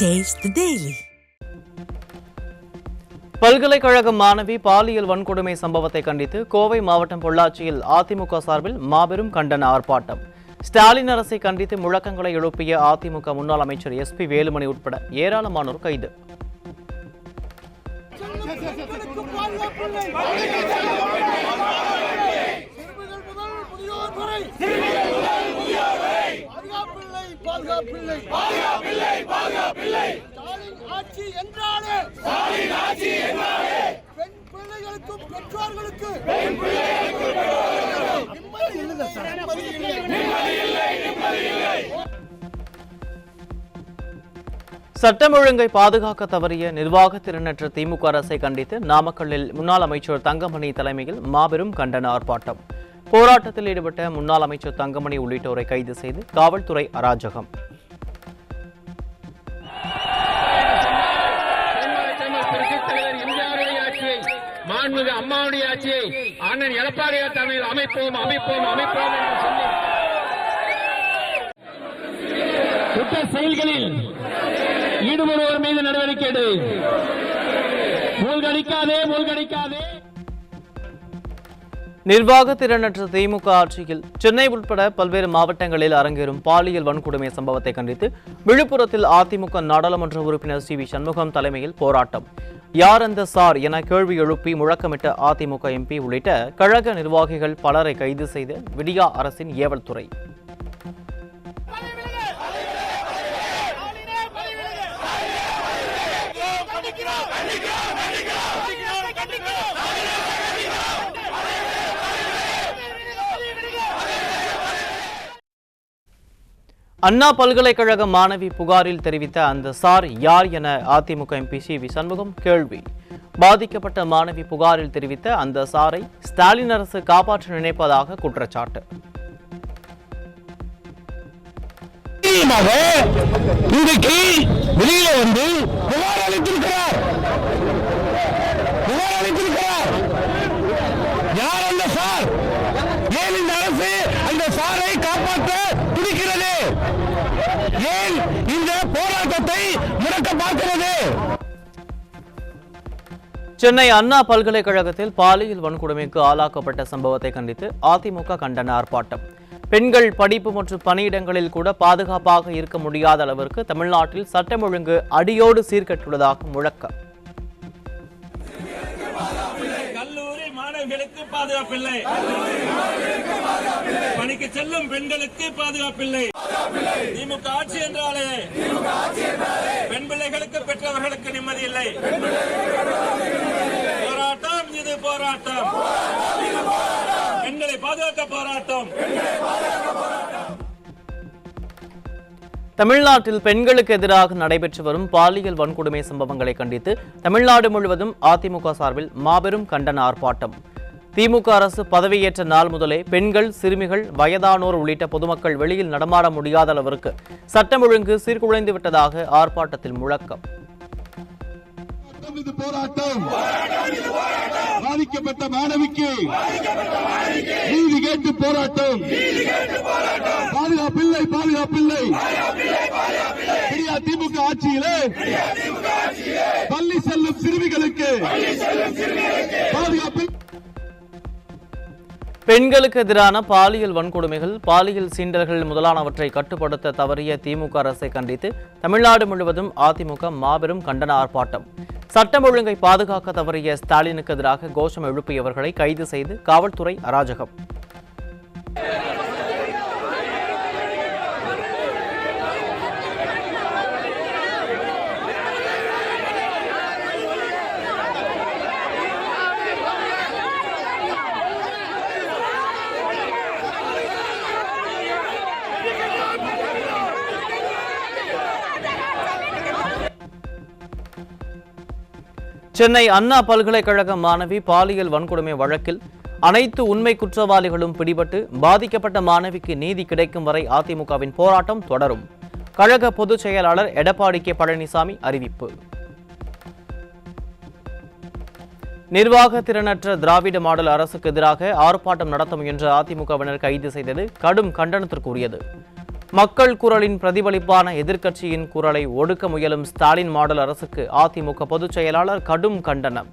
Taste the Daily. பல்கலைக்கழக மாணவி பாலியல் வன்கொடுமை சம்பவத்தை கண்டித்து கோவை மாவட்டம் பொள்ளாச்சியில் அதிமுக சார்பில் மாபெரும் கண்டன ஆர்ப்பாட்டம். ஸ்டாலின் அரசை கண்டித்து முழக்கங்களை எழுப்பிய அதிமுக முன்னாள் அமைச்சர் SP வேலுமணி உட்பட ஏராளமானோர் கைது. சட்டம் ஒழுங்கை பாதுகாக்க தவறிய நிர்வாக திறனற்ற திமுக அரசை கண்டித்து நாமக்கல்லில் முன்னாள் அமைச்சர் தங்கமணி தலைமையில் மாபெரும் கண்டன ஆர்ப்பாட்டம். போராட்டத்தில் ஈடுபட்ட முன்னாள் அமைச்சர் தங்கமணி உள்ளிட்டோரை கைது செய்து காவல்துறை அராஜகம். மாண்புமிகு அம்மாவுடைய ஆட்சியை அண்ணன் எடப்பாடியார் தலைமையில் அமைப்போம் அமைப்போம் அமைப்போம் என்று சொல்லி குற்ற செயல்களில் ஈடுபடுவோர் மீது நடவடிக்கை எடு. மூழ்கடிக்காதே மூழ்கடிக்காதே. நிர்வாக திறனற்ற திமுக ஆட்சியில் சென்னை உட்பட பல்வேறு மாவட்டங்களில் அரங்கேறும் பாலியல் வன்கொடுமை சம்பவத்தை கண்டித்து விழுப்புரத்தில் அதிமுக நாடாளுமன்ற உறுப்பினர் CV சண்முகம் தலைமையில் போராட்டம். யார் அந்த சார் என கேள்வி எழுப்பி முழக்கமிட்ட அதிமுக MP உள்ளிட்ட கழக நிர்வாகிகள் பலரை கைது செய்த விடியா அரசின் ஏவல் துறை. அண்ணா பல்கலைக்கழக மாணவி புகாரில் தெரிவித்த அந்த சார் யார் என அதிமுக MP CV சண்முகம் கேள்வி. பாதிக்கப்பட்ட மாணவி புகாரில் தெரிவித்த அந்த சாரை ஸ்டாலின் அரசு காப்பாற்ற நினைப்பதாக குற்றச்சாட்டு. இன்றைக்கு வெளியில வந்து புகார் அளித்திருக்கிறார். யார் அந்த சார்? ஏன் இந்த அரசு அந்த சாரை காப்பாற்ற துடிக்கிறது? ஏன் இந்த போராட்டத்தை முடக்க பார்க்கிறது? சென்னை அண்ணா பல்கலைக்கழகத்தில் பாலியல் வன்கொடுமைக்கு ஆளாக்கப்பட்ட சம்பவத்தை கண்டித்து அதிமுக கண்டன ஆர்ப்பாட்டம். பெண்கள் படிப்பு மற்றும் பணியிடங்களில் கூட பாதுகாப்பாக இருக்க முடியாத அளவிற்கு தமிழ்நாட்டில் சட்டம் ஒழுங்கு அடியோடு சீர்கெட்டுள்ளதாக முழக்கம். கல்லூரி மாணவிகளுக்கு பாதுகாப்பில்லை, பணிக்கு செல்லும் பெண்களுக்கு பாதுகாப்பில்லை. திமுக ஆட்சி என்றாலே பெண் பிள்ளைகளுக்கு பெற்றவர்களுக்கு நிம்மதி இல்லை. போராட்டம் இது போராட்டம், பெண்களை பாதுகாக்க போராட்டம். தமிழ்நாட்டில் பெண்களுக்கு எதிராக நடைபெற்று வரும் பாலியல் வன்கொடுமை சம்பவங்களை கண்டித்து தமிழ்நாடு முழுவதும் அதிமுக சார்பில் மாபெரும் கண்டன ஆர்ப்பாட்டம். திமுக அரசு பதவியேற்ற நாள் முதலே பெண்கள், சிறுமிகள், வயதானோர் உள்ளிட்ட பொதுமக்கள் வெளியில் நடமாட முடியாத அளவிற்கு சட்டம் ஒழுங்கு சீர்குலைந்து விட்டதாக ஆர்ப்பாட்டத்தில் முழக்கம். இது போராட்டம். பாதிக்கப்பட்ட மாணவிக்கு நீதி கேட்டு போராட்டம். பாதுகாப்பில்லை பாதுகாப்பில்லை. திமுக ஆட்சியிலே பள்ளி செல்லும் சிறுமிகளுக்கு பாதுகாப்பில். பெண்களுக்கு எதிரான பாலியல் வன்கொடுமைகள், பாலியல் சீண்டல்கள் முதலானவற்றை கட்டுப்படுத்த தவறிய திமுக அரசை கண்டித்து தமிழ்நாடு முழுவதும் அதிமுக மாபெரும் கண்டன ஆர்ப்பாட்டம். சட்டம் ஒழுங்கை பாதுகாக்க தவறிய ஸ்டாலினுக்கு எதிராக கோஷம் எழுப்பியவர்களை கைது செய்து காவல்துறை அராஜகம். சென்னை அண்ணா பல்கலைக்கழக மாணவி பாலியல் வன்கொடுமை வழக்கில் அனைத்து உண்மை குற்றவாளிகளும் பிடிபட்டு பாதிக்கப்பட்ட மாணவிக்கு நீதி கிடைக்கும் வரை அதிமுகவின் போராட்டம் தொடரும். கழக பொதுச் செயலாளர் எடப்பாடி K பழனிசாமி அறிவிப்பு. நிர்வாக திறனற்ற திராவிட மாடல் அரசுக்கு எதிராக ஆர்ப்பாட்டம் நடத்த முயன்ற அதிமுகவினர் கைது செய்தது கடும் கண்டனத்திற்குரியது. மக்கள் குரலின் பிரதிபலிப்பான எதிர்க்கட்சியின் குரலை ஒடுக்க முயலும் ஸ்டாலின் மாடல் அரசுக்கு அதிமுக பொதுச் செயலாளர் கடும் கண்டனம்.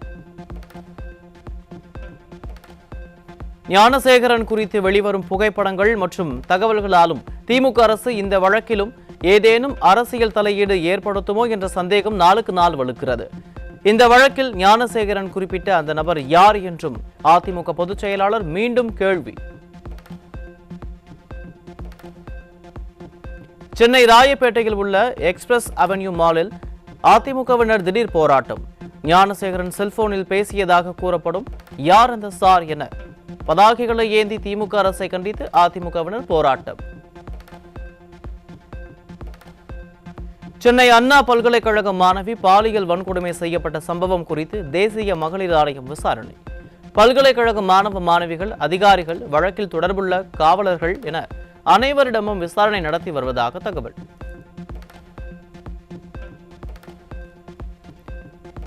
ஞானசேகரன் குறித்து வெளிவரும் புகைப்படங்கள் மற்றும் தகவல்களாலும் திமுக அரசு இந்த வழக்கிலும் ஏதேனும் அரசியல் தலையீடு ஏற்படுத்துமோ என்ற சந்தேகம் நாளுக்கு நாள் வலுக்கிறது. இந்த வழக்கில் ஞானசேகரன் குறிப்பிட்ட அந்த நபர் யார் என்றும் அதிமுக பொதுச் செயலாளர் மீண்டும் கேள்வி. சென்னை ராயப்பேட்டையில் உள்ள எக்ஸ்பிரஸ் அவென்யூ மாலில் அதிமுகவினர் திடீர் போராட்டம். ஞானசேகரன் செல்போனில் பேசியதாக கூறப்படும் யார் அந்த சார் என பதாகைகளை ஏந்தி திமுக அரசை கண்டித்து அதிமுகவினர் போராட்டம். சென்னை அண்ணா பல்கலைக்கழக மாணவி பாலியல் வன்கொடுமை செய்யப்பட்ட சம்பவம் குறித்து தேசிய மகளிர் ஆணையம் விசாரணை. பல்கலைக்கழக மாணவ மாணவிகள், அதிகாரிகள், வழக்கில் தொடர்புள்ள காவலர்கள் என அனைவரிடமும் விசாரணை நடத்தி வருவதாக தகவல்.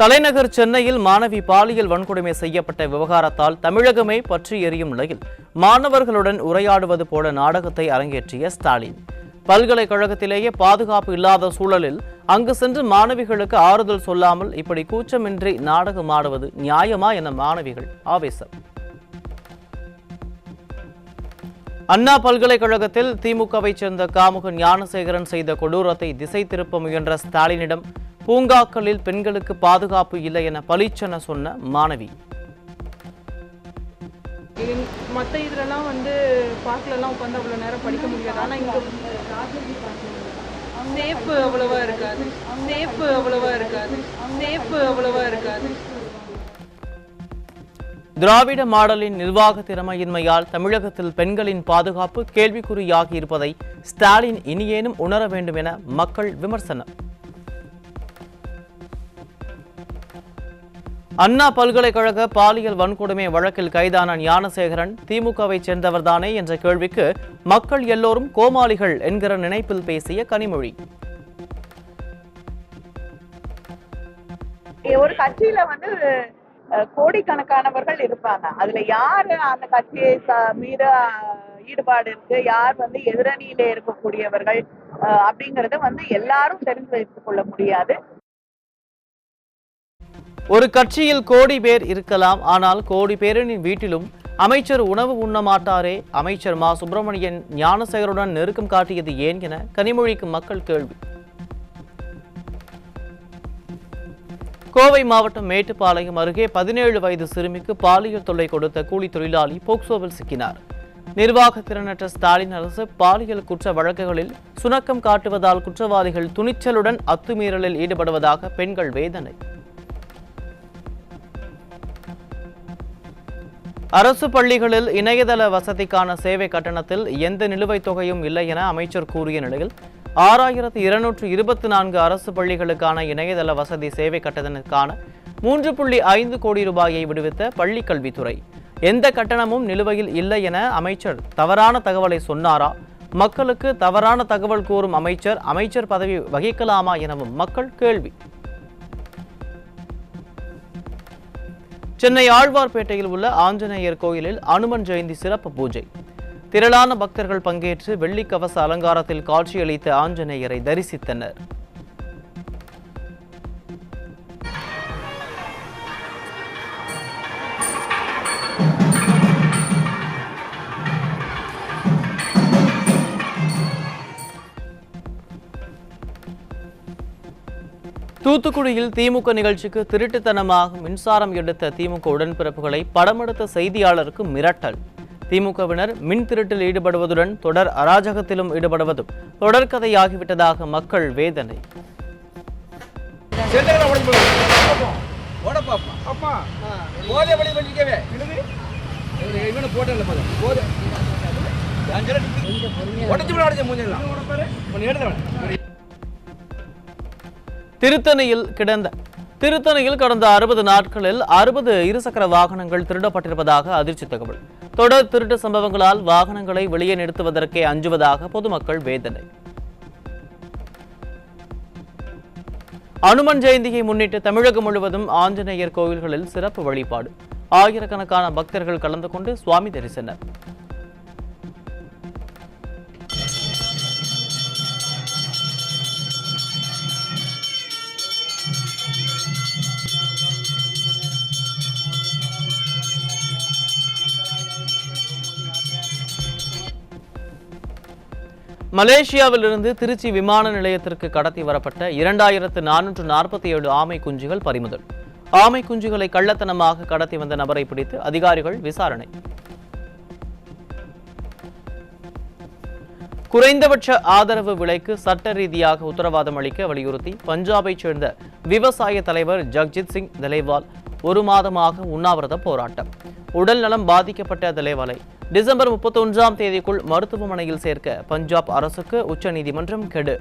தலைநகர் சென்னையில் மாணவி பாலியல் வன்கொடுமை செய்யப்பட்ட விவகாரத்தால் தமிழகமே பற்றி எரியும் நிலையில் மாணவர்களுடன் உரையாடுவது போல நாடகத்தை அரங்கேற்றிய ஸ்டாலின், பல்கலைக்கழகத்திலேயே பாதுகாப்பு இல்லாத சூழலில் அங்கு சென்று மாணவிகளுக்கு ஆறுதல் சொல்லாமல் இப்படி கூச்சமின்றி நாடகம் ஆடுவது நியாயமா என மாணவிகள் ஆவேசம். அண்ணா பல்கலைக்கழகத்தில் திமுகவை சேர்ந்த காமுக ஞானசேகரன் செய்த கொடூரத்தை திசை திருப்ப முயன்ற ஸ்டாலினிடம் பூங்காக்களில் பெண்களுக்கு பாதுகாப்பு இல்லை என பளிச்சென சொன்ன மாணவி. மற்ற இதுலலாம் பார்க்கலலாம் உட்காந்து அவ்வளோ நேரம் படிக்க முடியாது. ஆனால் இங்கே சேஃபு அவ்வளோவா இருக்காது. திராவிட மாடலின் நிர்வாக திறமையின்மையால் தமிழகத்தில் பெண்களின் பாதுகாப்பு கேள்விக்குறியாகி இருப்பதை ஸ்டாலின் இனியேனும் உணர வேண்டும் என மக்கள் விமர்சனம். அண்ணா பல்கலைக்கழக பாலியல் வன்கொடுமை வழக்கில் கைதான ஞானசேகரன் திமுகவை சேர்ந்தவர்தானே என்ற கேள்விக்கு மக்கள் எல்லோரும் கோமாளிகள் என்கிற நினைப்பில் பேசிய கனிமொழி. ஒரு கட்சியில கோடிக்கணக்கானவர்கள் இருப்பாங்க. அதுல யாரு அந்த கட்சியை மீது ஈடுபாடு இருக்கு, யார் எதிரணியில இருக்கக்கூடியவர்கள் அப்படிங்கறத எல்லாரும் தெரிந்து வைத்துக் கொள்ள முடியாது. ஒரு கட்சியில் கோடி பேர் இருக்கலாம், ஆனால் கோடி பேரின் வீட்டிலும் அமைச்சர் உணவு உண்ண மாட்டாரே. அமைச்சர் மா சுப்பிரமணியன் ஞானசேகருடன் நெருக்கம் காட்டியது ஏன் என கனிமொழிக்கு மக்கள் கேள்வி. கோவை மாவட்டம் மேட்டுப்பாளையம் அருகே 17 வயது சிறுமிக்கு பாலியல் தொல்லை கொடுத்த கூலி தொழிலாளி போக்சோவில் சிக்கினார். நிர்வாக திறனற்ற ஸ்டாலின் அரசு பாலியல் குற்ற வழக்குகளில் சுணக்கம் காட்டுவதால் குற்றவாளிகள் துணிச்சலுடன் அத்துமீறலில் ஈடுபடுவதாக பெண்கள் வேதனை. அரசு பள்ளிகளில் இணையதள வசதிக்கான சேவை கட்டணத்தில் எந்த நிலுவைத் தொகையும் இல்லை என அமைச்சர் கூறிய நிலையில் 6224 அரசு பள்ளிகளுக்கான இணையதள வசதி சேவை கட்டணத்திற்கான 3.5 கோடி ரூபாயை விடுவித்த பள்ளிக் கல்வித்துறை எந்த கட்டணமும் நிலுவையில் இல்லை என அமைச்சர் தவறான தகவலை சொன்னாரா? மக்களுக்கு தவறான தகவல் கூறும் அமைச்சர் பதவி வகிக்கலாமா எனவும் மக்கள் கேள்வி. சென்னை ஆழ்வார்பேட்டையில் உள்ள ஆஞ்சநேயர் கோயிலில் அனுமன் ஜெயந்தி சிறப்பு பூஜை. திரளான பக்தர்கள் பங்கேற்று வெள்ளி கவச அலங்காரத்தில் காட்சியளித்த ஆஞ்சநேயரை தரிசித்தனர். தூத்துக்குடியில் திமுக நிகழ்ச்சிக்கு திருட்டுத்தனமாக மின்சாரம் எடுத்த திமுக உடன்பிறப்புகளை படமெடுத்த செய்தியாளருக்கு மிரட்டல். திமுகவினர் மின் திருட்டில் ஈடுபடுவதுடன் தொடர் அராஜகத்திலும் ஈடுபடுவதும் தொடர்கதையாகிவிட்டதாக மக்கள் வேதனை. திருத்தணியில் கடந்த 60 நாட்களில் 60 இருசக்கர வாகனங்கள் திருடப்பட்டிருப்பதாக அதிர்ச்சி தகவல். தொடர் திருட்டு சம்பவங்களால் வாகனங்களை வெளியே நிறுத்துவதற்கே அஞ்சுவதாக பொதுமக்கள் வேதனை. அனுமன் ஜெயந்தியை முன்னிட்டு தமிழகம் முழுவதும் ஆஞ்சநேயர் கோவில்களில் சிறப்பு வழிபாடு. ஆயிரக்கணக்கான பக்தர்கள் கலந்து கொண்டு சுவாமி தரிசனர். மலேசியாவிலிருந்து திருச்சி விமான நிலையத்திற்கு கடத்தி வரப்பட்ட 2447 ஆமை குஞ்சுகள் பறிமுதல். ஆமை குஞ்சுகளை கள்ளத்தனமாக கடத்தி வந்த நபரை பிடித்து அதிகாரிகள் விசாரணை. குறைந்தபட்ச ஆதரவு விலைக்கு சட்ட ரீதியாக உத்தரவாதம் அளிக்க வலியுறுத்தி பஞ்சாபைச் சேர்ந்த விவசாய தலைவர் ஜக்ஜித் சிங் தலேவால் 1 மாதமாக உண்ணாவிரத போராட்டம். உடல் நலம் பாதிக்கப்பட்ட தலேவாலை டிசம்பர் 31ஆம் தேதிக்குள் மருத்துவமனையில் சேர்க்க பஞ்சாப் அரசுக்கு உச்சநீதிமன்றம் கெடு.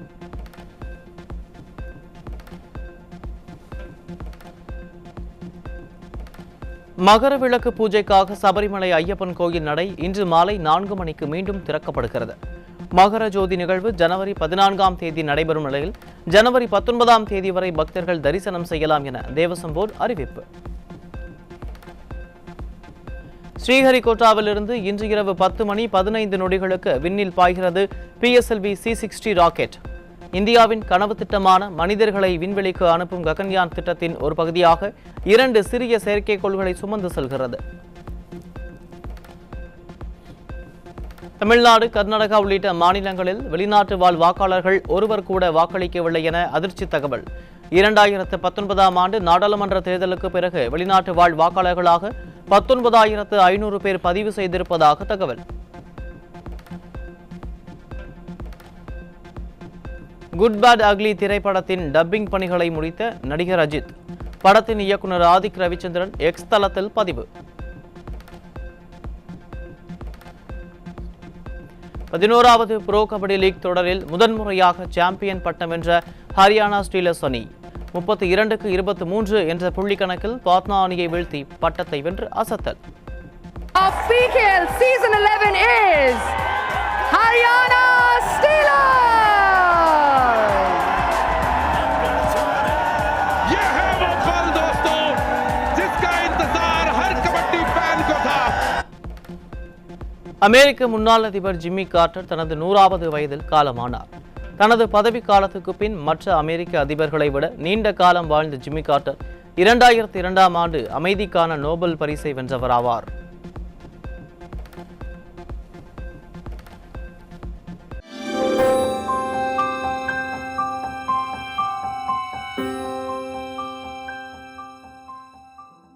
மகரவிளக்கு பூஜைக்காக சபரிமலை ஐயப்பன் கோயில் நடை இன்று மாலை 4 மணிக்கு மீண்டும் திறக்கப்படுகிறது. மகர ஜோதி நிகழ்வு ஜனவரி 14ஆம் தேதி நடைபெறும் நிலையில் ஜனவரி 19ஆம் தேதி வரை பக்தர்கள் தரிசனம் செய்யலாம் என தேவசம் போர்டு அறிவிப்பு. ஸ்ரீஹரிகோட்டாவிலிருந்து இன்று இரவு 10 மணி 15 நொடிகளுக்கு விண்ணில் பாய்கிறது PSLV C-60 ராக்கெட். இந்தியாவின் கனவு திட்டமான மனிதர்களை விண்வெளிக்கு அனுப்பும் ககன்யான் திட்டத்தின் ஒரு பகுதியாக 2 சிறிய செயற்கைக்கோள்களை சுமந்து செல்கிறது. தமிழ்நாடு, கர்நாடகா உள்ளிட்ட மாநிலங்களில் வெளிநாட்டு வாழ் வாக்காளர்கள் ஒருவர் கூட வாக்களிக்கவில்லை என அதிர்ச்சி தகவல். 2019ஆம் ஆண்டு நாடாளுமன்ற தேர்தலுக்கு பிறகு வெளிநாட்டு வாழ் வாக்காளர்களாக 19,500 பேர் பதிவு செய்திருப்பதாக தகவல். குட் பேட் அக்லி திரைப்படத்தின் டப்பிங் பணிகளை முடித்த நடிகர் அஜித். படத்தின் இயக்குனர் ஆதிக் ரவிச்சந்திரன் எக்ஸ் தளத்தில் பதிவு. 11வது ப்ரோ கபடி லீக் தொடரில் முதன்முறையாக சாம்பியன் பட்டம் வென்ற ஹரியானா ஸ்டீலர்ஸ் அணி 32-23 என்ற புள்ளி கணக்கில் பாட்னா அணியை வீழ்த்தி பட்டத்தை வென்று அசத்தல். PKL season 11 is Haryana Steelers. ये है वो पल दोस्तों जिसका इंतजार हर कबड्डी फैन को था. அமெரிக்க முன்னாள் அதிபர் ஜிம்மி கார்ட்டர் தனது 100வது வயதில் காலமானார். தனது பதவி காலத்துக்கு பின் மற்ற அமெரிக்க அதிபர்களை விட நீண்ட காலம் வாழ்ந்த ஜிம்மி கார்ட்டர் 2002ஆம் ஆண்டு அமைதிக்கான நோபல் பரிசை வென்றவர் ஆவார்.